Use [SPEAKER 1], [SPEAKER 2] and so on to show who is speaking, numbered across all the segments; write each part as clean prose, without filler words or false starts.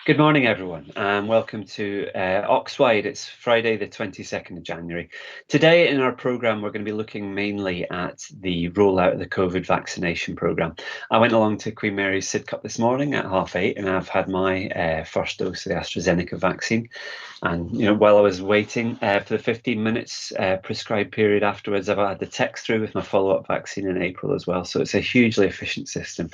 [SPEAKER 1] Good morning, everyone, and welcome to Oxwide. It's Friday, the 22nd of January. Today in our programme, we're going to be looking mainly at the rollout of the COVID vaccination programme. I went along to Queen Mary's Sidcup this morning at 8:30, and I've had my first dose of the AstraZeneca vaccine. And while I was waiting for the 15 minutes prescribed period afterwards, I've had the text through with my follow-up vaccine in April as well. So it's a hugely efficient system.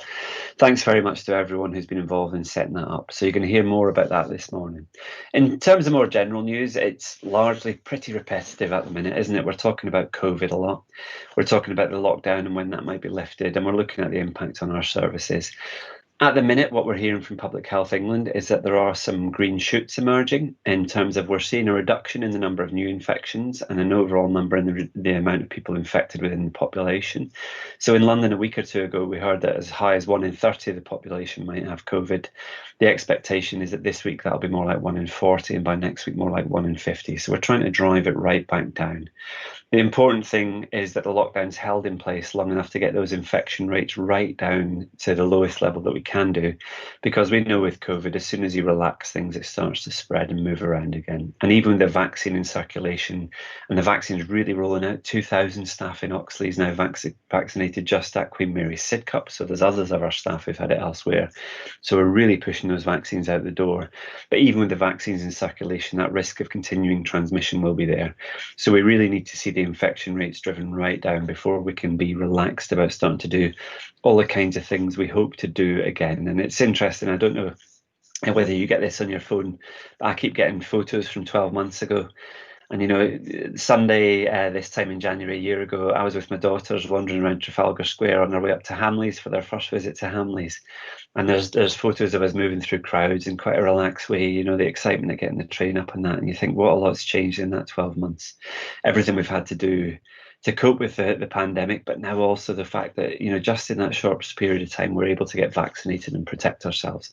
[SPEAKER 1] Thanks very much to everyone who's been involved in setting that up. So you're going to hear more about that this morning. In terms of more general news, it's largely pretty repetitive at the minute, isn't it? We're talking about COVID a lot. We're talking about the lockdown and when that might be lifted, and we're looking at the impact on our services. At the minute, what we're hearing from Public Health England is that there are some green shoots emerging in terms of we're seeing a reduction in the number of new infections and an overall number in the amount of people infected within the population. So in London a week or two ago, we heard that as high as 1 in 30 of the population might have COVID. The expectation is that this week that'll be more like 1 in 40, and by next week more like 1 in 50. So we're trying to drive it right back down. The important thing is that the lockdown's held in place long enough to get those infection rates right down to the lowest level that we can do, because we know with COVID, as soon as you relax things, it starts to spread and move around again. And even with the vaccine in circulation, and the vaccine's really rolling out, 2,000 staff in Oxleas now vaccinated just at Queen Mary's Sidcup. So there's others of our staff who've had it elsewhere. So we're really pushing those vaccines out the door. But even with the vaccines in circulation, that risk of continuing transmission will be there. So we really need to see the infection rates driven right down before we can be relaxed about starting to do all the kinds of things we hope to do again. And it's interesting, I don't know whether you get this on your phone, but I keep getting photos from 12 months ago. And Sunday, this time in January a year ago, I was with my daughters wandering around Trafalgar Square on their way up to Hamleys for their first visit to Hamleys. And there's photos of us moving through crowds in quite a relaxed way, the excitement of getting the train up and that. And you think, what a lot's changed in that 12 months. Everything we've had to do to cope with the pandemic, but now also the fact that, just in that short period of time, we're able to get vaccinated and protect ourselves.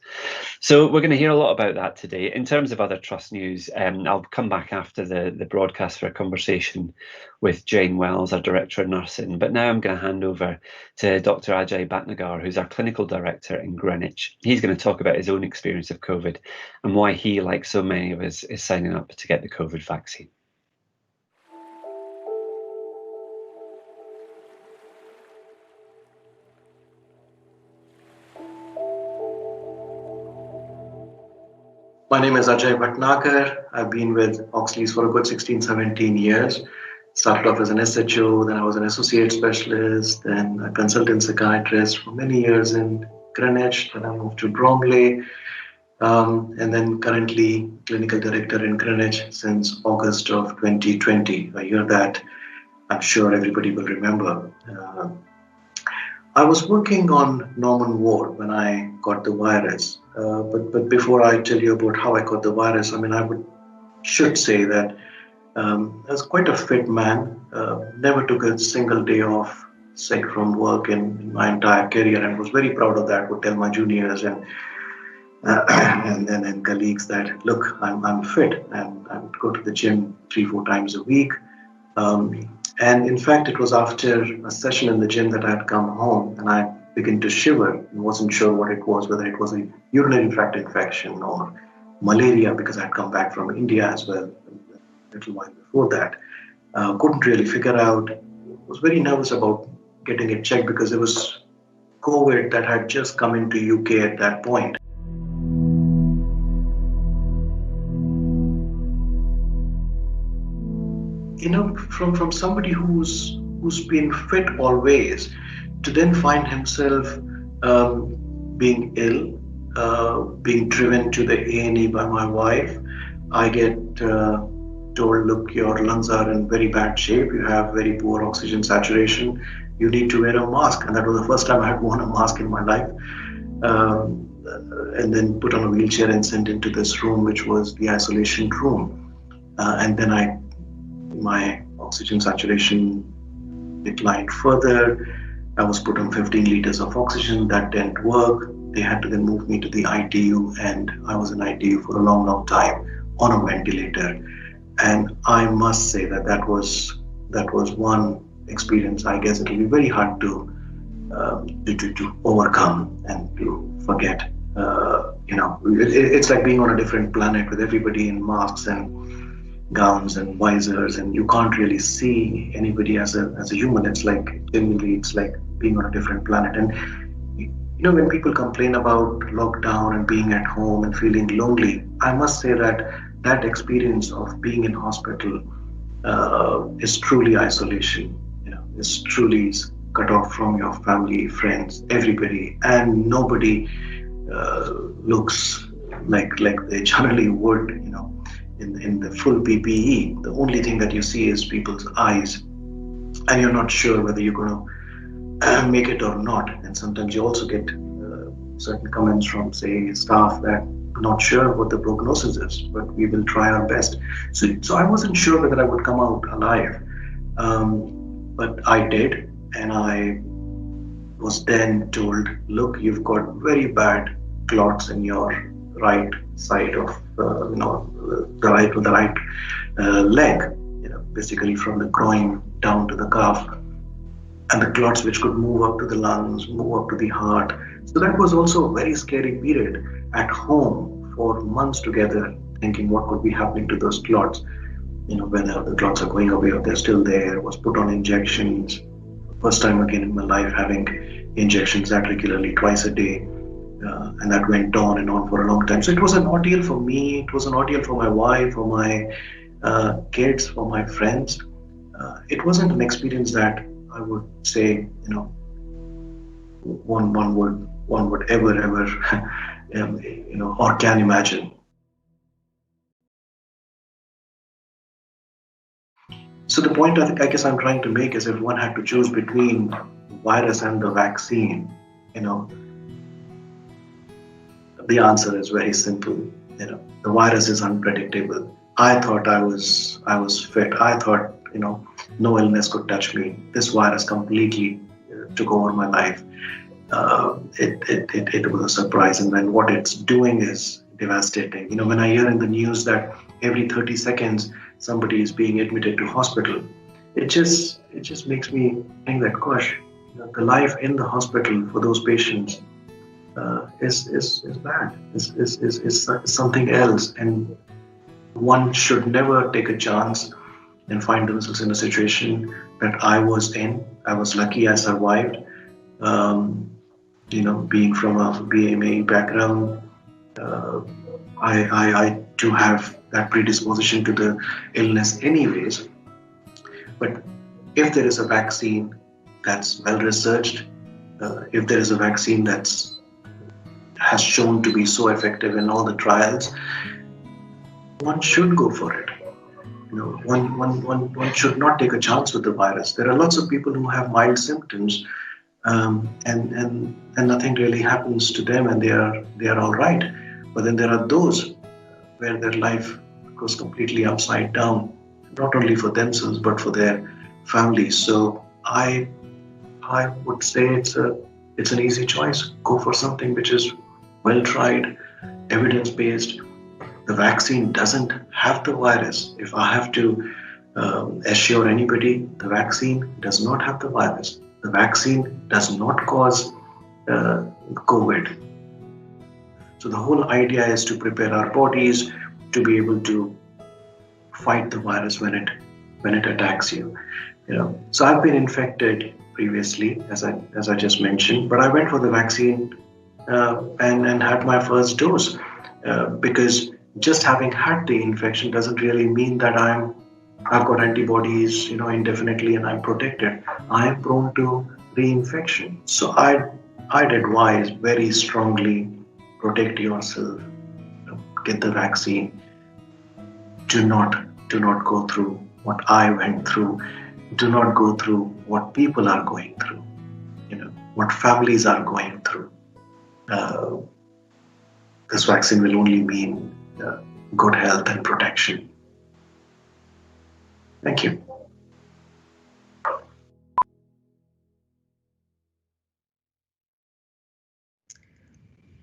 [SPEAKER 1] So we're going to hear a lot about that today. In terms of other trust news, I'll come back after the broadcast for a conversation with Jane Wells, our Director of Nursing. But now I'm going to hand over to Dr. Ajay Bhatnaga, who's our Clinical Director in Greenwich. He's going to talk about his own experience of COVID and why he, like so many of us, is signing up to get the COVID vaccine.
[SPEAKER 2] My name is Ajay Bhatnaga. I've been with Oxleas for a good 16, 17 years. Started off as an SHO, then I was an associate specialist, then a consultant psychiatrist for many years in Greenwich. Then I moved to Bromley, and then currently clinical director in Greenwich since August of 2020. A year that I'm sure everybody will remember. I was working on Norman Ward when I got the virus. But before I tell you about how I got the virus, I should say that I was quite a fit man. Never took a single day off sick from work in my entire career, and was very proud of that. Would tell my juniors and colleagues that, look, I'm fit, and I would go to the gym 3-4 times a week. And in fact, it was after a session in the gym that I had come home and I began to shiver and wasn't sure what it was, whether it was a urinary tract infection or malaria, because I had come back from India as well a little while before that. Couldn't really figure out, was very nervous about getting it checked because it was COVID that had just come into UK at that point. From somebody who's been fit always, to then find himself being ill, being driven to the A&E by my wife, I get told, look, your lungs are in very bad shape, you have very poor oxygen saturation, you need to wear a mask. And that was the first time I had worn a mask in my life. And then put on a wheelchair and sent into this room, which was the isolation room. And then my oxygen saturation declined further. I was put on 15 liters of oxygen. That didn't work. They had to then move me to the ITU, and I was in ITU for a long, long time on a ventilator. And I must say that was one experience. I guess it'll be very hard to overcome and to forget. It's like being on a different planet with everybody in masks and gowns and visors, and you can't really see anybody as a human. It's like genuinely, it's like being on a different planet. And when people complain about lockdown and being at home and feeling lonely, I must say that experience of being in hospital is truly isolation. It's truly cut off from your family, friends, everybody, and nobody looks like they generally would. In the full PPE, the only thing that you see is people's eyes, and you're not sure whether you're going to make it or not. And sometimes you also get certain comments from, say, staff that not sure what the prognosis is, but we will try our best. So I wasn't sure whether I would come out alive, but I did, and I was then told, look, you've got very bad clots in your right side of the right leg, basically from the groin down to the calf, and the clots which could move up to the lungs, move up to the heart. So that was also a very scary period at home for months together, thinking what could be happening to those clots, whether the clots are going away or they're still there. Was put on injections. First time again in my life having injections that regularly, twice a day. And that went on and on for a long time. So it was an ordeal for me. It was an ordeal for my wife, for my kids, for my friends. It wasn't an experience that I would say, one would ever or can imagine. So the point I guess I'm trying to make is, if one had to choose between the virus and the vaccine, the answer is very simple. The virus is unpredictable. I thought I was fit. I thought, no illness could touch me. This virus completely took over my life. It was a surprise, and then what it's doing is devastating. When I hear in the news that every 30 seconds somebody is being admitted to hospital, it just makes me think that, gosh, the life in the hospital for those patients is bad, is something else, and one should never take a chance and find themselves in a situation that I was in. I was lucky I survived. Being from a BMA background, I do have that predisposition to the illness anyways. But if there is a vaccine that's well researched, if there is a vaccine that's has shown to be so effective in all the trials, one should go for it. One should not take a chance with the virus. There are lots of people who have mild symptoms, and nothing really happens to them, and they are all right. But then there are those where their life goes completely upside down, not only for themselves but for their families. So I would say it's an easy choice. Go for something which is well tried, evidence-based. The vaccine doesn't have the virus. If I have to assure anybody, the vaccine does not have the virus. The vaccine does not cause COVID. So the whole idea is to prepare our bodies to be able to fight the virus when it attacks you. So I've been infected previously, as I just mentioned, but I went for the vaccine and had my first dose because just having had the infection doesn't really mean that I've got antibodies, indefinitely, and I'm protected. I am prone to reinfection. So I'd advise very strongly, protect yourself, get the vaccine. Do not go through what I went through. Do not go through what people are going through, what families are going through. This vaccine will only mean good health and protection. Thank you.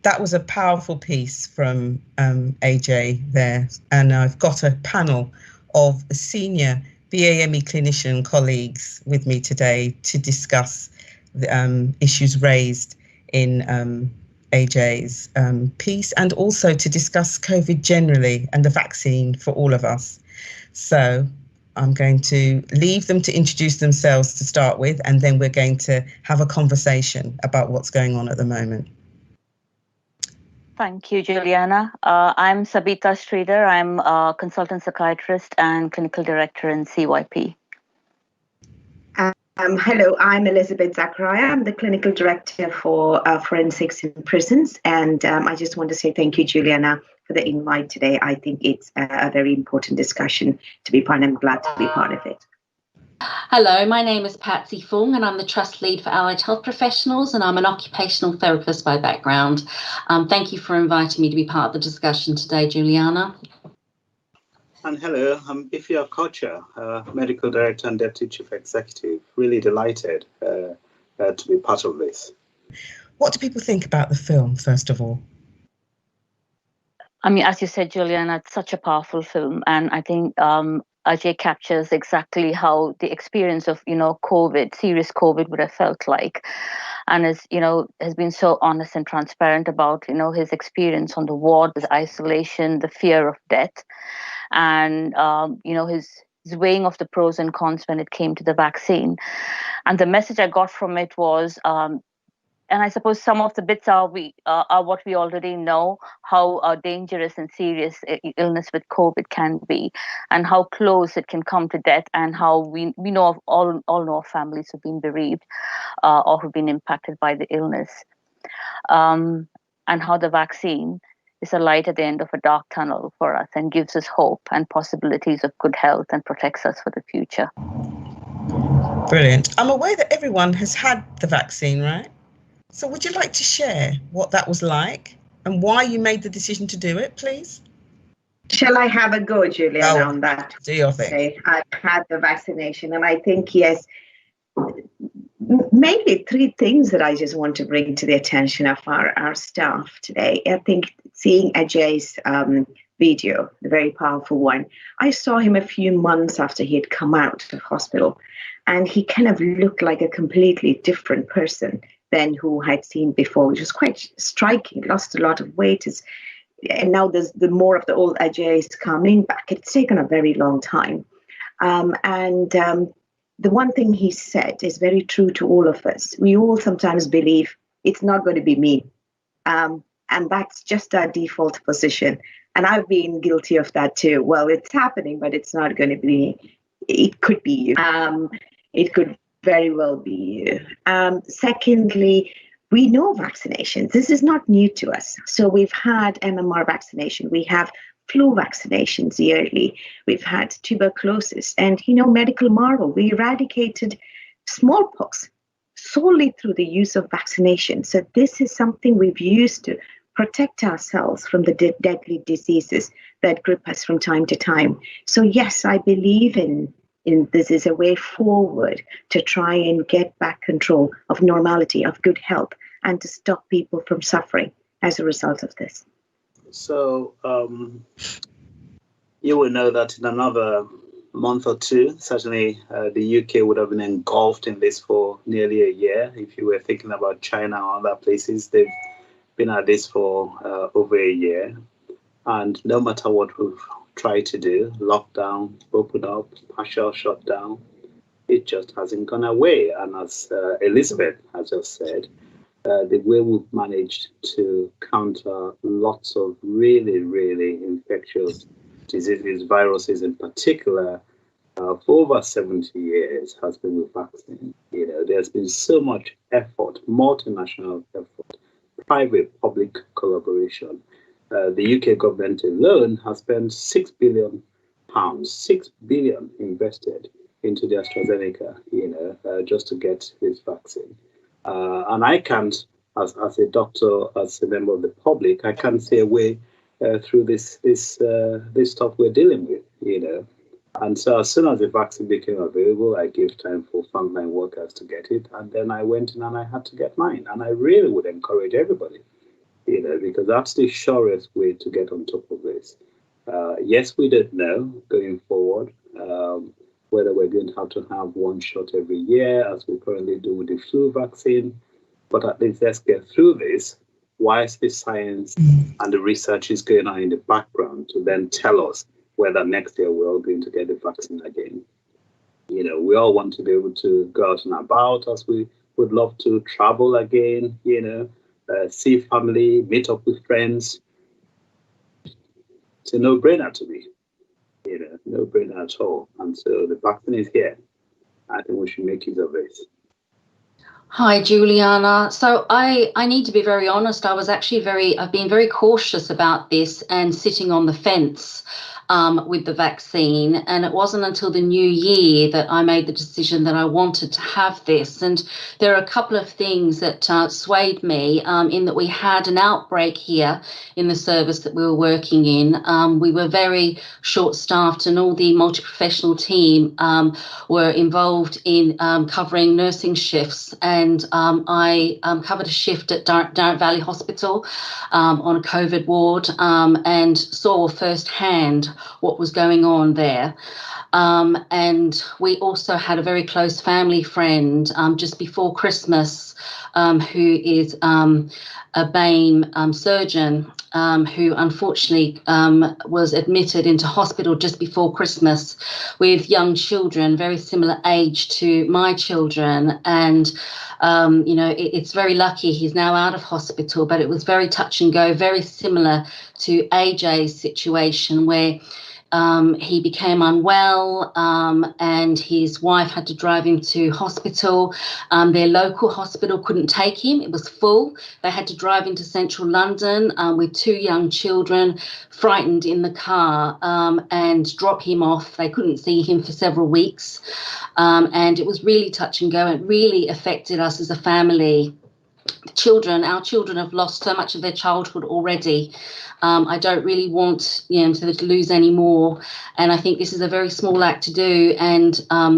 [SPEAKER 3] That was a powerful piece from Ajay there. And I've got a panel of senior BAME clinician colleagues with me today to discuss the issues raised in AJ's piece, and also to discuss COVID generally and the vaccine for all of us. So I'm going to leave them to introduce themselves to start with, and then we're going to have a conversation about what's going on at the moment.
[SPEAKER 4] Thank you, Juliana. I'm Sabita Sridhar. I'm a consultant psychiatrist and clinical director in CYP.
[SPEAKER 5] Hello, I'm Elizabeth Zachariah. I'm the clinical director for forensics in prisons. And I just want to say thank you, Juliana, for the invite today. I think it's a very important discussion to be part, and I'm glad to be part of it.
[SPEAKER 6] Hello, my name is Patsy Fung and I'm the Trust Lead for Allied Health Professionals, and I'm an occupational therapist by background. Thank you for inviting me to be part of the discussion today, Juliana.
[SPEAKER 7] And hello, I'm Ify Okocha, Medical Director and Deputy Chief Executive. Really delighted to be part of this.
[SPEAKER 3] What do people think about the film, first of all?
[SPEAKER 4] I mean, as you said, Juliana, it's such a powerful film. And I think Ajay captures exactly how the experience of, COVID, serious COVID would have felt like. And has been so honest and transparent about, his experience on the ward, his isolation, the fear of death, and, his weighing of the pros and cons when it came to the vaccine. And the message I got from it was, and I suppose some of the bits are what we already know, how dangerous and serious illness with COVID can be, and how close it can come to death, and how we know of all know of families who've been bereaved or who've been impacted by the illness, and how the vaccine is a light at the end of a dark tunnel for us and gives us hope and possibilities of good health and protects us for the future.
[SPEAKER 3] Brilliant. I'm aware that everyone has had the vaccine, right? So would you like to share what that was like and why you made the decision to do it, please?
[SPEAKER 5] Shall I have a go, Juliana, on that?
[SPEAKER 3] Do your thing.
[SPEAKER 5] I've had the vaccination, and I think, yes, mainly three things that I just want to bring to the attention of our staff today. I think seeing Ajay's video, the very powerful one, I saw him a few months after he had come out of hospital, and he kind of looked like a completely different person than who I'd seen before, which was quite striking. Lost a lot of weight, and now there's the more of the old Ajay is coming back. It's taken a very long time, and the one thing he said is very true to all of us. We all sometimes believe it's not going to be me, and that's just our default position. And I've been guilty of that too. Well, it's happening, but it's not going to be me. It could be you. It could very well be you. Secondly, we know vaccinations. This is not new to us. So we've had MMR vaccination. We have flu vaccinations yearly. We've had tuberculosis. And, medical marvel, we eradicated smallpox solely through the use of vaccination. So this is something we've used to protect ourselves from the deadly diseases that grip us from time to time. So yes, I believe in this is a way forward to try and get back control of normality, of good health, and to stop people from suffering as a result of this.
[SPEAKER 7] So you will know that in another month or two, certainly the UK would have been engulfed in this for nearly a year. If you were thinking about China or other places, they've been at this for over a year. And no matter what we've tried to do, lockdown, open up, partial shutdown, it just hasn't gone away. And as Elizabeth has just said, the way we've managed to counter lots of really, really infectious diseases, viruses in particular, for over 70 years has been with vaccine. There's been so much effort, multinational effort, private-public collaboration. The UK government alone has spent £6 billion, £6 billion invested into the AstraZeneca, just to get this vaccine. And I can't, as a doctor, as a member of the public, I can't see a way through this stuff we're dealing with, And so as soon as the vaccine became available, I gave time for frontline workers to get it. And then I went in and I had to get mine. And I really would encourage everybody, because that's the surest way to get on top of this. Yes, we don't know going forward whether we're going to have one shot every year, as we currently do with the flu vaccine. But at least let's get through this why is the science and the research is going on in the background to then tell us whether next year we're all going to get the vaccine again. You know, we all want to be able to go out and about as we would love to travel again, you know, see family, meet up with friends. It's a no-brainer to me, you know, no-brainer at all. And so the vaccine is here. I think we should make use of it.
[SPEAKER 6] Hi, Juliana. So I need to be very honest. I've been very cautious about this and sitting on the fence with the vaccine. And it wasn't until the new year that I made the decision that I wanted to have this. And there are a couple of things that swayed me in that we had an outbreak here in the service that we were working in. We were very short-staffed, and all the multi-professional team were involved in covering nursing shifts. And I covered a shift at Darrett Valley Hospital on a COVID ward and saw firsthand what was going on there. And we also had a very close family friend just before Christmas who is a BAME surgeon who unfortunately was admitted into hospital just before Christmas with young children, very similar age to my children. And you know, it's very lucky he's now out of hospital, but it was very touch and go, very similar to AJ's situation, where he became unwell and his wife had to drive him to hospital. Their local hospital couldn't take him. It was full. They had to drive into central London with two young children, frightened in the car, and drop him off. They couldn't see him for several weeks. And it was really touch and go. It really affected us as a family. Our children have lost so much of their childhood already. I don't really want to lose any more. And I think this is a very small act to do. And,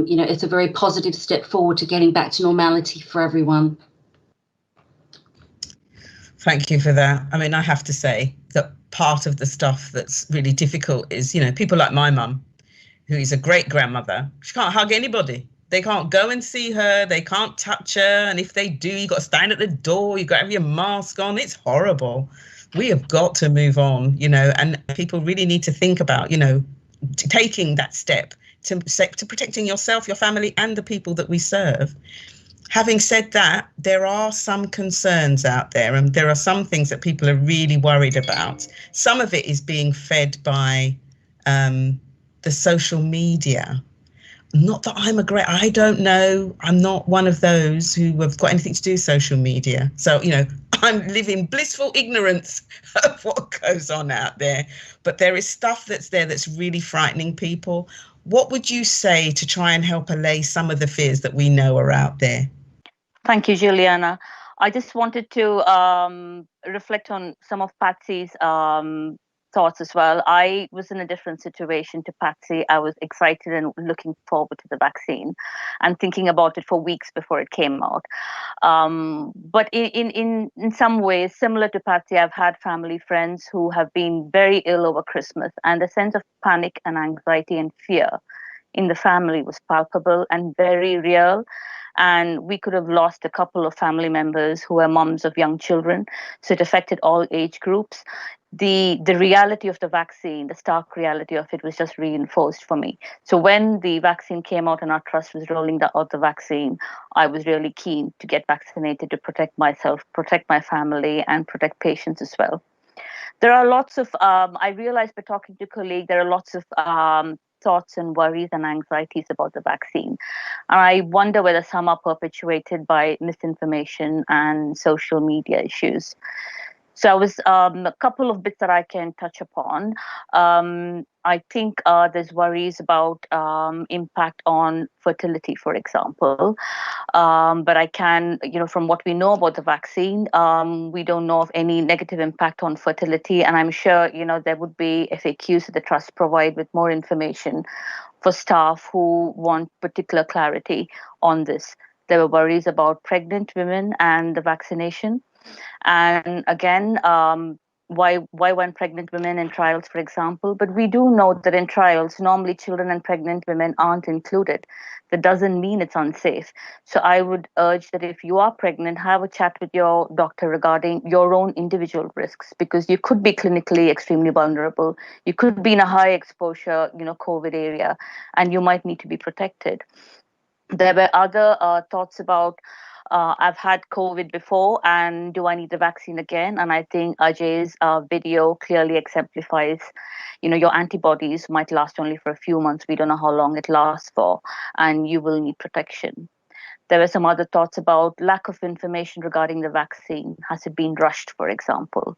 [SPEAKER 6] you know, it's a very positive step forward to getting back to normality for everyone.
[SPEAKER 3] Thank you for that. I mean, I have to say that part of the stuff that's really difficult is, you know, people like my mum, who is a great grandmother. She can't hug anybody. They can't go and see her. They can't touch her. And if they do, you've got to stand at the door. You've got to have your mask on. It's horrible. We have got to move on, you know, and people really need to think about, you know, taking that step to protecting yourself, your family, and the people that we serve. Having said that, there are some concerns out there, and there are some things that people are really worried about. Some of it is being fed by the social media. Not that I don't know. I'm not one of those who have got anything to do with social media. So, you know, I'm living blissful ignorance of what goes on out there. But there is stuff that's there that's really frightening people. What would you say to try and help allay some of the fears that we know are out there?
[SPEAKER 4] Thank you, Juliana. I just wanted to reflect on some of Patsy's thoughts as well. I was in a different situation to Patsy. I was excited and looking forward to the vaccine and thinking about it for weeks before it came out. But in some ways, similar to Patsy, I've had family friends who have been very ill over Christmas, and the sense of panic and anxiety and fear in the family was palpable and very real. And we could have lost a couple of family members who were moms of young children. So it affected all age groups. The reality of the vaccine, the stark reality of it, was just reinforced for me. So when the vaccine came out and our trust was rolling out the vaccine, I was really keen to get vaccinated to protect myself, protect my family, and protect patients as well. There are lots of, I realized by talking to colleagues, there are lots of thoughts and worries and anxieties about the vaccine. And I wonder whether some are perpetuated by misinformation and social media issues. So I was a couple of bits that I can touch upon. I think there's worries about impact on fertility, for example. But I can, you know, from what we know about the vaccine, we don't know of any negative impact on fertility. And I'm sure, you know, there would be FAQs that the trust provide with more information for staff who want particular clarity on this. There were worries about pregnant women and the vaccination. And again, why weren't pregnant women in trials, for example? But we do know that in trials, normally children and pregnant women aren't included. That doesn't mean it's unsafe. So I would urge that if you are pregnant, have a chat with your doctor regarding your own individual risks, because you could be clinically extremely vulnerable. You could be in a high exposure, COVID area, and you might need to be protected. There were other thoughts about I've had COVID before, and do I need the vaccine again? And I think Ajay's video clearly exemplifies, your antibodies might last only for a few months. We don't know how long it lasts for, and you will need protection. There were some other thoughts about lack of information regarding the vaccine. Has it been rushed, for example?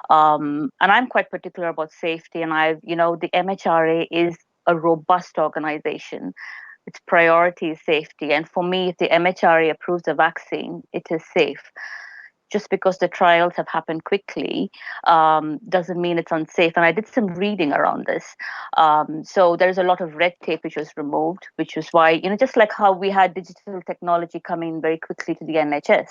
[SPEAKER 4] And I'm quite particular about safety, and the MHRA is a robust organization. Its priority is safety. And for me, if the MHRA approves a vaccine, it is safe. Just because the trials have happened quickly doesn't mean it's unsafe. And I did some reading around this. So there's a lot of red tape which was removed, which was why, just like how we had digital technology coming very quickly to the NHS,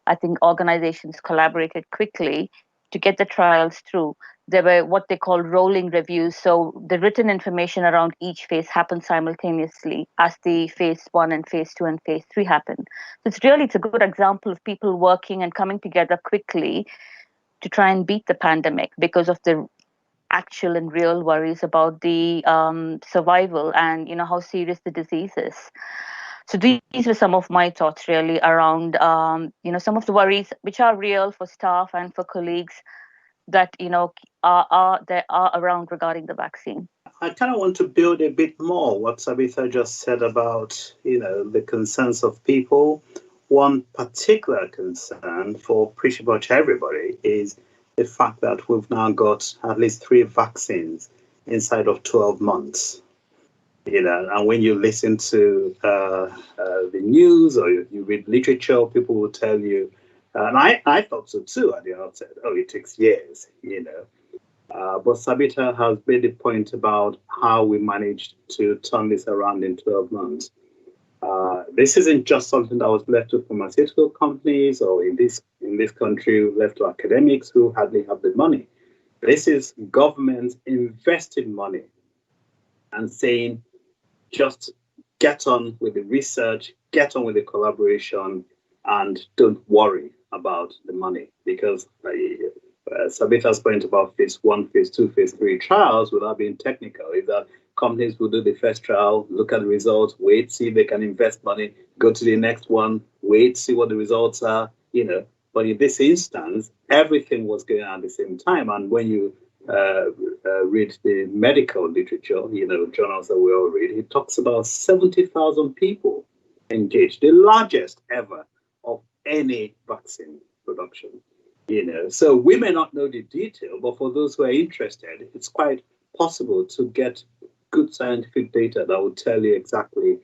[SPEAKER 4] I think organizations collaborated quickly to get the trials through. There were what they call rolling reviews. So the written information around each phase happened simultaneously as the phase 1 and phase 2 and phase 3 happened. So it's a good example of people working and coming together quickly to try and beat the pandemic because of the actual and real worries about the survival and, how serious the disease is. So these were some of my thoughts really around, some of the worries which are real for staff and for colleagues that, are around regarding the vaccine.
[SPEAKER 7] I kind of want to build a bit more what Sabitha just said about, the concerns of people. One particular concern for pretty much everybody is the fact that we've now got at least 3 vaccines inside of 12 months. And when you listen to the news or you read literature, people will tell you, and I thought so too at the outset, it takes years, But Sabitha has made a point about how we managed to turn this around in 12 months. This isn't just something that was left to pharmaceutical companies or in this country left to academics who hardly have the money. This is governments investing money and saying, just get on with the research, get on with the collaboration, and don't worry about the money. Because Sabitha's point about phase 1, phase 2, phase 3 trials, without being technical, is that companies will do the first trial, look at the results, wait, see if they can invest money, go to the next one, wait, see what the results are, But in this instance, everything was going on at the same time. And when you read the medical literature, journals that we all read, it talks about 70,000 people engaged, the largest ever of any vaccine production. So we may not know the detail, but for those who are interested, it's quite possible to get good scientific data that will tell you exactly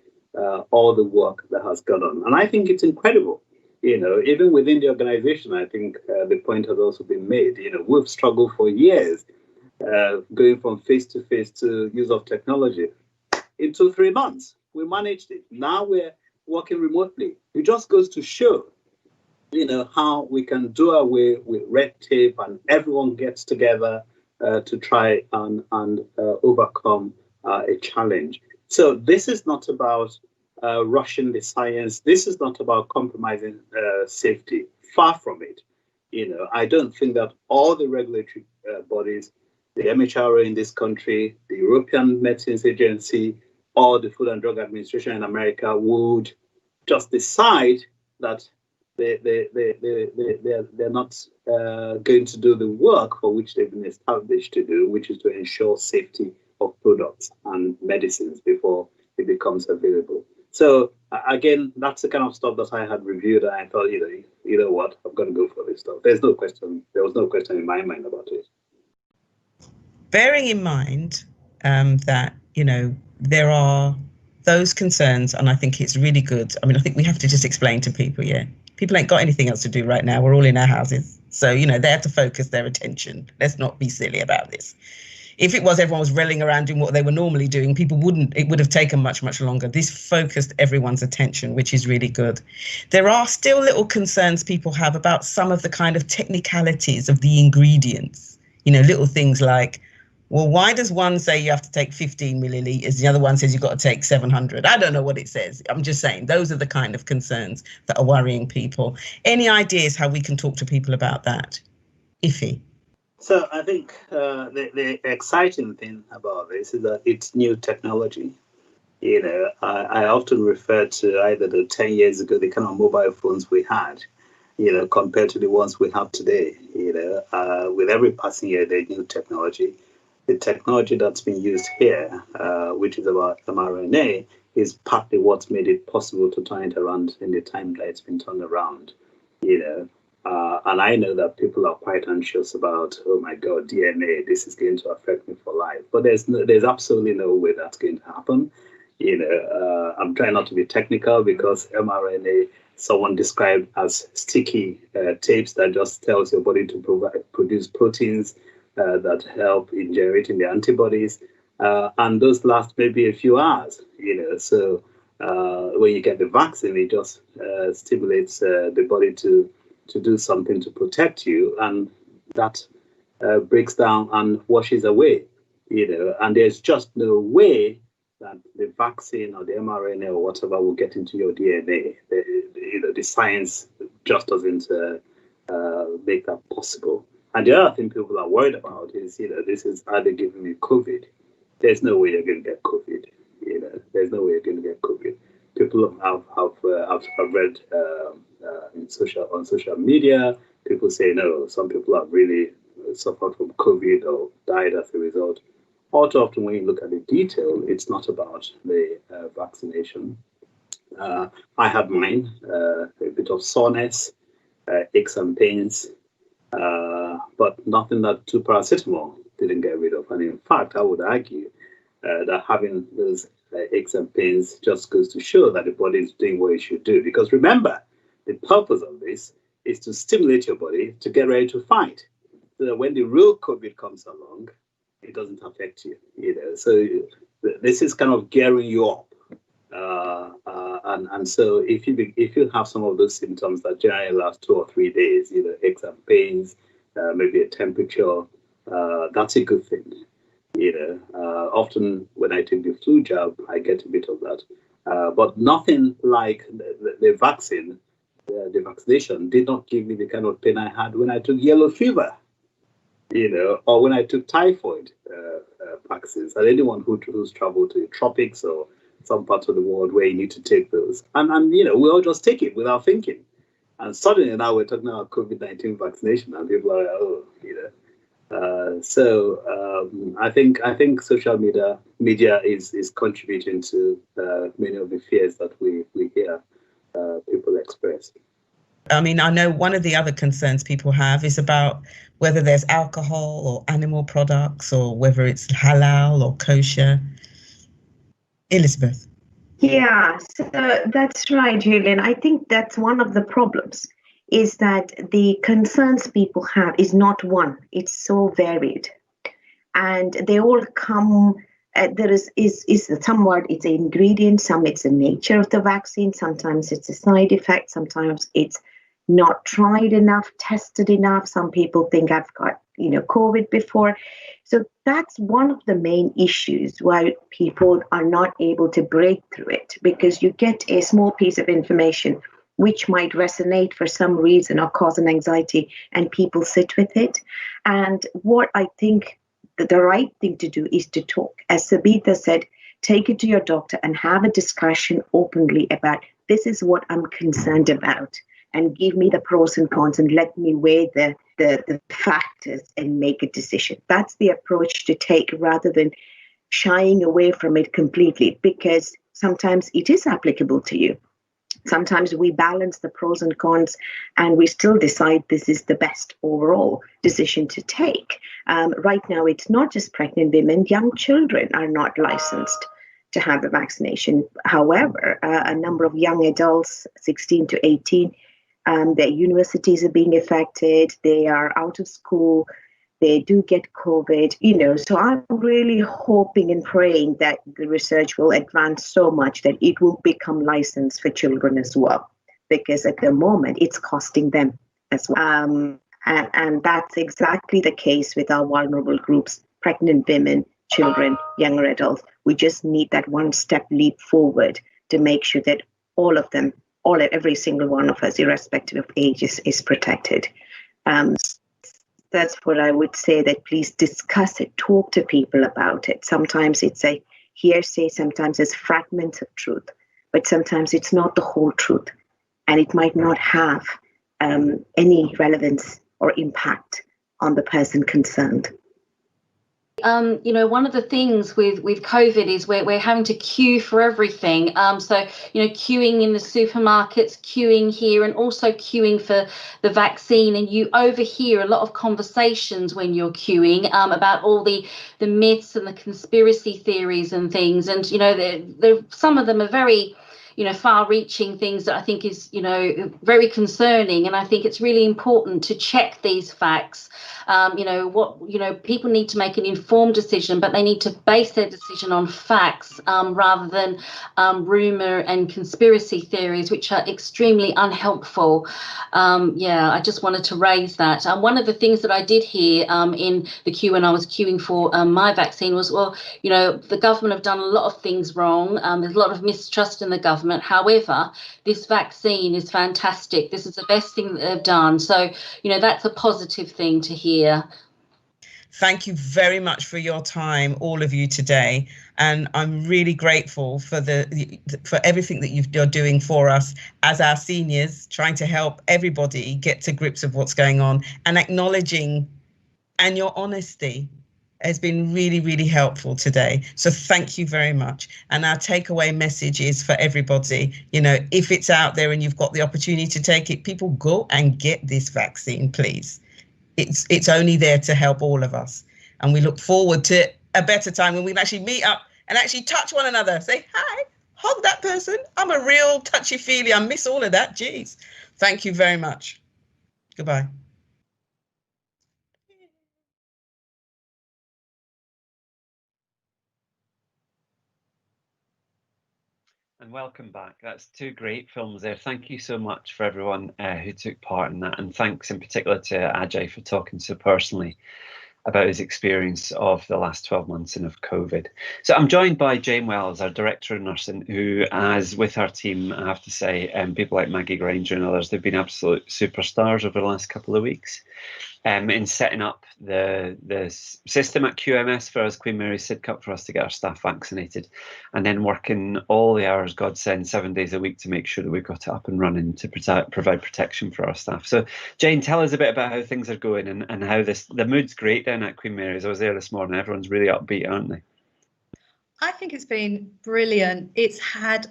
[SPEAKER 7] all the work that has gone on. And I think it's incredible. Even within the organization, I think the point has also been made. We've struggled for years going from face to use of technology. In 2-3 months, we managed it. Now we're working remotely. It just goes to show, how we can do away with red tape and everyone gets together to try and overcome a challenge. So this is not about rushing the science. This is not about compromising safety. Far from it. I don't think that all the regulatory bodies, the MHRA in this country, the European Medicines Agency, or the Food and Drug Administration in America would just decide that they're not going to do the work for which they've been established to do, which is to ensure safety of products and medicines before it becomes available. So again, that's the kind of stuff that I had reviewed, and I thought, you know what, I'm going to go for this stuff. There was no question in my mind about it.
[SPEAKER 3] Bearing in mind that, there are those concerns, and I think it's really good. I think we have to just explain to people, people ain't got anything else to do right now. We're all in our houses. So, they have to focus their attention. Let's not be silly about this. If it was everyone was rallying around doing what they were normally doing, it would have taken much, much longer. This focused everyone's attention, which is really good. There are still little concerns people have about some of the kind of technicalities of the ingredients. Little things like, well, why does one say you have to take 15 millilitres? The other one says you've got to take 700. I don't know what it says. I'm just saying those are the kind of concerns that are worrying people. Any ideas how we can talk to people about that? Ify.
[SPEAKER 7] So I think the exciting thing about this is that it's new technology. I often refer to either the 10 years ago, the kind of mobile phones we had, compared to the ones we have today. With every passing year, there's new technology. The technology that's been used here, which is about mRNA, is partly what's made it possible to turn it around in the time that it's been turned around. And I know that people are quite anxious about, oh my God, DNA, this is going to affect me for life. But there's absolutely no way that's going to happen. I'm trying not to be technical because mRNA, someone described as sticky tapes that just tells your body to produce proteins that help in generating the antibodies. And those last maybe a few hours, So when you get the vaccine, it just stimulates the body to do something to protect you, and that breaks down and washes away, and there's just no way that the vaccine or the mRNA or whatever will get into your DNA. The science just doesn't make that possible. And the other thing people are worried about is, this is, are they giving me COVID? There's no way you're going to get COVID. There's no way you're going to get COVID. People have read on social media, people say no, some people have really suffered from COVID or died as a result. All too often when you look at the detail, it's not about the vaccination. I had mine, a bit of soreness, aches and pains, but nothing that 2 paracetamol didn't get rid of. And in fact, I would argue that having those aches and pains just goes to show that the body is doing what it should do. Because remember, the purpose of this is to stimulate your body to get ready to fight, so that when the real COVID comes along, it doesn't affect you. So this is kind of gearing you up. And so if you have some of those symptoms that generally last 2 or 3 days, aches and pains, maybe a temperature, that's a good thing. Often when I take the flu jab, I get a bit of that, but nothing like the vaccine. The vaccination did not give me the kind of pain I had when I took yellow fever, or when I took typhoid vaccines. And anyone who's traveled to the tropics or some parts of the world where you need to take those, and we all just take it without thinking. And suddenly now we're talking about COVID-19 vaccination, and people are like, oh, I think social media is contributing to many of the fears that we hear people express.
[SPEAKER 3] I mean, I know one of the other concerns people have is about whether there's alcohol or animal products, or whether it's halal or kosher. Elizabeth.
[SPEAKER 5] Yeah, so that's right, Julian. I think that's one of the problems, is that the concerns people have is not one. It's so varied, and they all come. There is somewhat it's an ingredient, some it's the nature of the vaccine, sometimes it's a side effect, sometimes it's not tried enough, tested enough. Some people think I've got COVID before. So that's one of the main issues why people are not able to break through it, because you get a small piece of information which might resonate for some reason or cause an anxiety, and people sit with it. And what I think that the right thing to do is to talk. As Sabita said, take it to your doctor and have a discussion openly about, this is what I'm concerned about, and give me the pros and cons and let me weigh the factors and make a decision. That's the approach to take, rather than shying away from it completely, because sometimes it is applicable to you. Sometimes we balance the pros and cons and we still decide this is the best overall decision to take. Right now, it's not just pregnant women, young children are not licensed to have the vaccination. However, a number of young adults, 16 to 18, their universities are being affected, they are out of school, they do get COVID, so I'm really hoping and praying that the research will advance so much that it will become licensed for children as well, because at the moment it's costing them as well. And that's exactly the case with our vulnerable groups, pregnant women, children, younger adults. We just need that one step leap forward to make sure that all of them, every single one of us, irrespective of age, is protected. That's what I would say, that please discuss it, talk to people about it. Sometimes it's a hearsay, sometimes it's fragments of truth, but sometimes it's not the whole truth, and it might not have any relevance or impact on the person concerned.
[SPEAKER 6] One of the things with COVID is we're having to queue for everything. So, queuing in the supermarkets, queuing here, and also queuing for the vaccine. And you overhear a lot of conversations when you're queuing about all the myths and the conspiracy theories and things. And, some of them are very far-reaching things that I think is, very concerning. And I think it's really important to check these facts. People need to make an informed decision, but they need to base their decision on facts rather than rumor and conspiracy theories, which are extremely unhelpful. I just wanted to raise that. One of the things that I did hear in the queue when I was queuing for my vaccine was, the government have done a lot of things wrong. There's a lot of mistrust in the government. However, this vaccine is fantastic. This is the best thing that they've done. So, that's a positive thing to hear.
[SPEAKER 3] Thank you very much for your time, all of you today. And I'm really grateful for for everything that you're doing for us as our seniors, trying to help everybody get to grips with what's going on, and acknowledging, and your honesty has been really, really helpful today. So thank you very much. And our takeaway message is for everybody, if it's out there and you've got the opportunity to take it, people go and get this vaccine, please. It's only there to help all of us. And we look forward to a better time when we can actually meet up and actually touch one another. Say, hi, hug that person. I'm a real touchy-feely. I miss all of that. Jeez. Thank you very much. Goodbye.
[SPEAKER 1] And welcome back. That's two great films there. Thank you so much for everyone who took part in that. And thanks in particular to Ajay for talking so personally about his experience of the last 12 months and of COVID. So I'm joined by Jane Wells, our Director of Nursing, who, as with our team, I have to say, people like Maggie Granger and others, they've been absolute superstars over the last couple of weeks in setting up the system at QMS for us, Queen Mary Sidcup, for us to get our staff vaccinated, and then working all the hours God sends 7 days a week to make sure that we've got it up and running to provide protection for our staff. So Jane, tell us a bit about how things are going and how the mood's great down at Queen Mary's. I was there this morning, everyone's really upbeat, aren't they?
[SPEAKER 8] I think it's been brilliant. It's had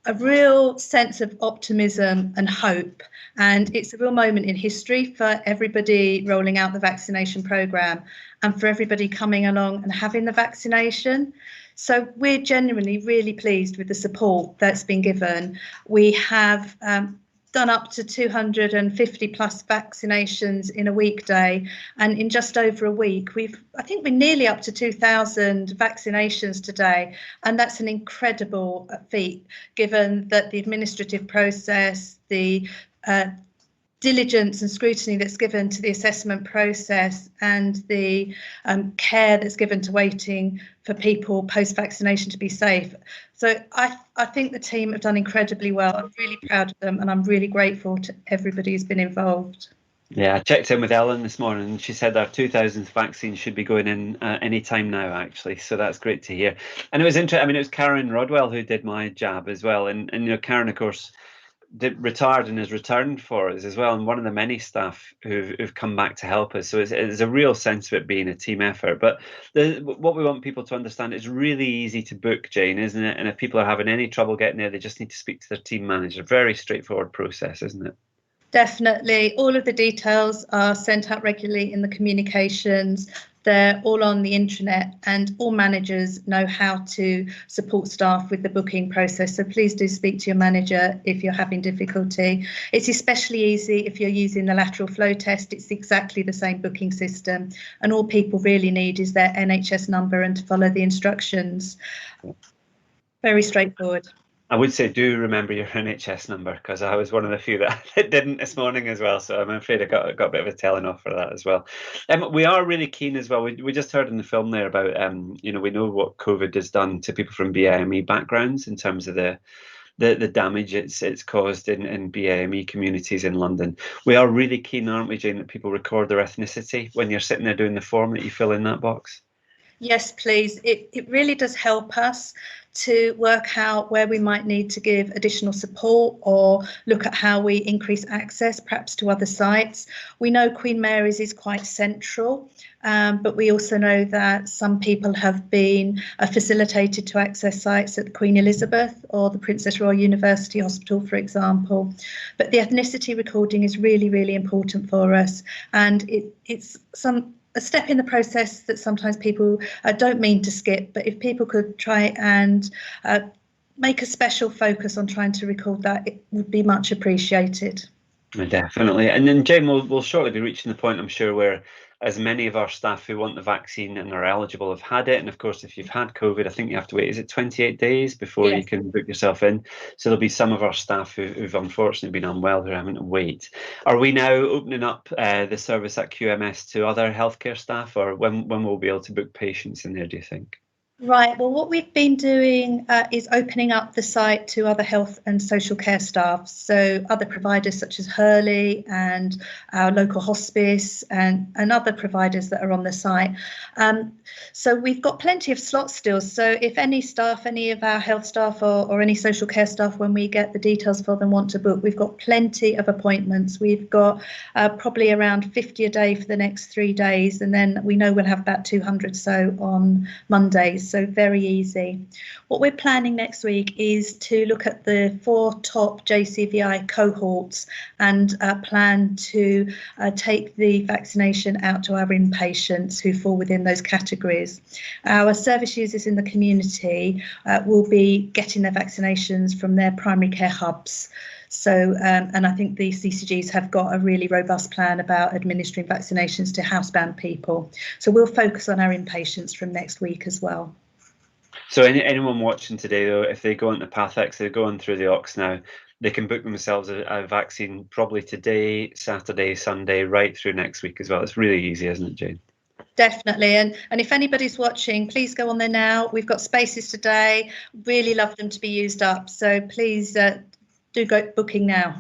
[SPEAKER 8] a real sense of optimism and hope, and it's a real moment in history for everybody rolling out the vaccination programme and for everybody coming along and having the vaccination. So we're genuinely really pleased with the support that's been given. We have done up to 250 plus vaccinations in a weekday, and in just over a week I think we're nearly up to 2,000 vaccinations today, and that's an incredible feat given that the administrative process, the diligence and scrutiny that's given to the assessment process, and the care that's given to waiting for people post-vaccination to be safe. So I think the team have done incredibly well. I'm really proud of them, and I'm really grateful to everybody who's been involved.
[SPEAKER 1] Yeah, I checked in with Ellen this morning and she said our 2,000th vaccine should be going in any time now, actually. So that's great to hear. And it was interesting. I mean, it was Karen Rodwell who did my jab as well. And Karen, of course, retired and has returned for us as well, and one of the many staff who've come back to help us. So it's a real sense of it being a team effort. But what we want people to understand, it's really easy to book, Jane, isn't it? And if people are having any trouble getting there, they just need to speak to their team manager. Very straightforward process, isn't it?
[SPEAKER 8] Definitely. All of the details are sent out regularly in the communications. They're all on the intranet, and all managers know how to support staff with the booking process. So please do speak to your manager if you're having difficulty. It's especially easy if you're using the lateral flow test. It's exactly the same booking system, and all people really need is their NHS number and to follow the instructions. Very straightforward.
[SPEAKER 1] I would say do remember your NHS number, because I was one of the few that didn't this morning as well. So I'm afraid I got a bit of a telling off for that as well. We are really keen as well. We just heard in the film there about, we know what COVID has done to people from BAME backgrounds in terms of the damage it's caused in BAME communities in London. We are really keen, aren't we, Jane, that people record their ethnicity when you're sitting there doing the form, that you fill in that box?
[SPEAKER 8] Yes, please. It really does help us to work out where we might need to give additional support or look at how we increase access perhaps to other sites. We know Queen Mary's is quite central, but we also know that some people have been facilitated to access sites at the Queen Elizabeth or the Princess Royal University Hospital, for example. But the ethnicity recording is really, really important for us, and it's a step in the process that sometimes people don't mean to skip, but if people could try and make a special focus on trying to record that, it would be much appreciated.
[SPEAKER 1] Definitely. And then, Jane, we'll shortly be reaching the point, I'm sure, where as many of our staff who want the vaccine and are eligible have had it. And of course, if you've had COVID, I think you have to wait, is it 28 days before you can book yourself in? So there'll be some of our staff who've unfortunately been unwell who are having to wait. Are we now opening up the service at QMS to other healthcare staff, or when we'll be able to book patients in there, do you think?
[SPEAKER 8] Right. Well, what we've been doing is opening up the site to other health and social care staff. So other providers such as Hurley and our local hospice and other providers that are on the site. So we've got plenty of slots still. So if any staff, any of our health staff or any social care staff, when we get the details for them, want to book, we've got plenty of appointments. We've got probably around 50 a day for the next 3 days. And then we know we'll have about 200 so on Mondays. So very easy. What we're planning next week is to look at the 4 top JCVI cohorts and plan to take the vaccination out to our inpatients who fall within those categories. Our service users in the community will be getting their vaccinations from their primary care hubs. So, and I think the CCGs have got a really robust plan about administering vaccinations to housebound people. So we'll focus on our inpatients from next week as well.
[SPEAKER 1] So anyone watching today, though, if they go into PathX, they're going through the Ox now, they can book themselves a vaccine probably today, Saturday, Sunday, right through next week as well. It's really easy, isn't it, Jane?
[SPEAKER 8] Definitely. And if anybody's watching, please go on there now. We've got spaces today. Really love them to be used up. So please do go booking now.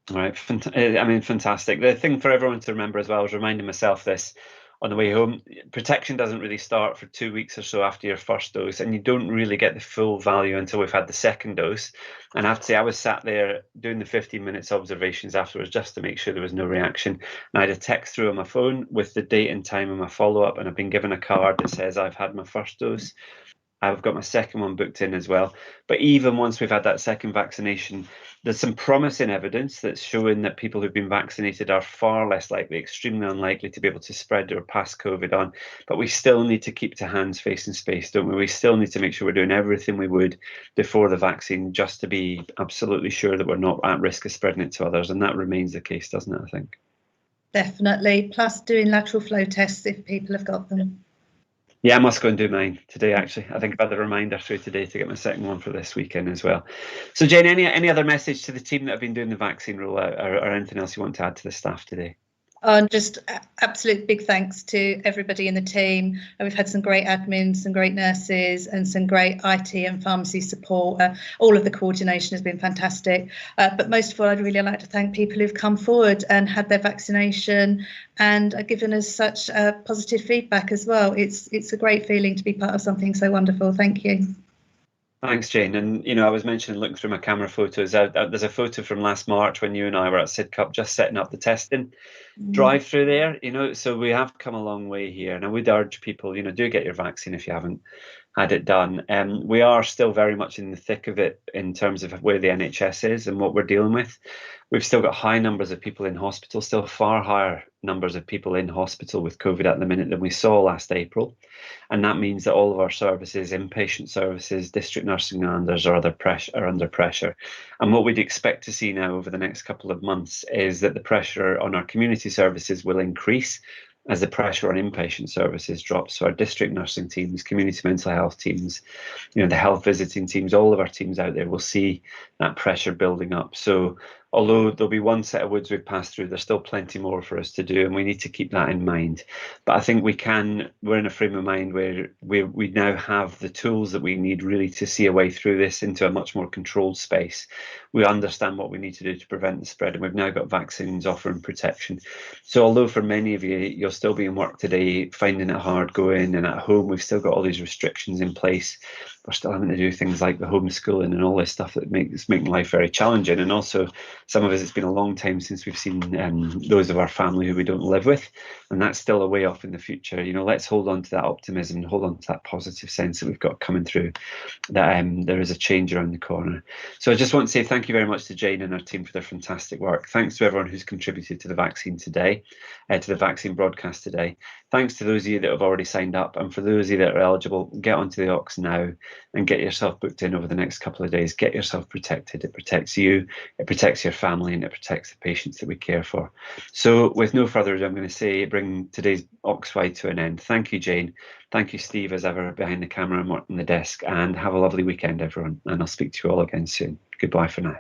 [SPEAKER 1] All right. I mean, fantastic. The thing for everyone to remember as well, I was reminding myself this on the way home, protection doesn't really start for 2 weeks or so after your first dose, and you don't really get the full value until we've had the second dose. And I have to say, I was sat there doing the 15 minutes observations afterwards just to make sure there was no reaction. And I had a text through on my phone with the date and time of my follow-up, and I've been given a card that says I've had my first dose. I've got my second one booked in as well. But even once we've had that second vaccination, there's some promising evidence that's showing that people who've been vaccinated are far less likely, extremely unlikely to be able to spread or pass COVID on. But we still need to keep to hands, face and space, don't we? We still need to make sure we're doing everything we would before the vaccine just to be absolutely sure that we're not at risk of spreading it to others. And that remains the case, doesn't it, I think?
[SPEAKER 8] Definitely. Plus doing lateral flow tests if people have got them.
[SPEAKER 1] Yeah, I must go and do mine today, actually. I think I've had a reminder through today to get my second one for this weekend as well. So, Jane, any other message to the team that have been doing the vaccine rollout, or anything else you want to add to the staff today?
[SPEAKER 8] Just absolute big thanks to everybody in the team. We've had some great admins, some great nurses and some great IT and pharmacy support. All of the coordination has been fantastic. But most of all, I'd really like to thank people who've come forward and had their vaccination and are given us such positive feedback as well. It's a great feeling to be part of something so wonderful. Thank you.
[SPEAKER 1] Thanks, Jane. And, I was mentioning looking through my camera photos. There's a photo from last March when you and I were at Sidcup just setting up the testing drive through there, so we have come a long way here. And I would urge people, do get your vaccine if you haven't had it done. We are still very much in the thick of it in terms of where the NHS is and what we're dealing with. We've still got high numbers of people in hospital, still far higher numbers of people in hospital with COVID at the minute than we saw last April. And that means that all of our services, inpatient services, district nursing and others are under pressure. And what we'd expect to see now over the next couple of months is that the pressure on our community services will increase as the pressure on inpatient services drops. So our district nursing teams, community mental health teams, the health visiting teams, all of our teams out there will see that pressure building up. So although there'll be one set of woods we've passed through, there's still plenty more for us to do, and we need to keep that in mind. But I think we're in a frame of mind where we now have the tools that we need really to see a way through this into a much more controlled space. We understand what we need to do to prevent the spread, and we've now got vaccines offering protection. So although for many of you, you'll still be in work today, finding it hard going, and at home, we've still got all these restrictions in place. We're still having to do things like the homeschooling and all this stuff that making life very challenging. And also, some of us, it's been a long time since we've seen those of our family who we don't live with, and that's still a way off in the future. Let's hold on to that optimism, hold on to that positive sense that we've got coming through, that there is a change around the corner. So I just want to say thank you very much to Jane and her team for their fantastic work. Thanks to everyone who's contributed to the vaccine today, to the vaccine broadcast today. Thanks to those of you that have already signed up, and for those of you that are eligible, get onto the Ox now and get yourself booked in over the next couple of days. Get yourself protected. It protects you, it protects your family, and it protects the patients that we care for. So with no further ado, I'm going to bring today's Oxwide to an end. Thank you, Jane. Thank you, Steve, as ever, behind the camera and working the desk, and have a lovely weekend, everyone. And I'll speak to you all again soon. Goodbye for now.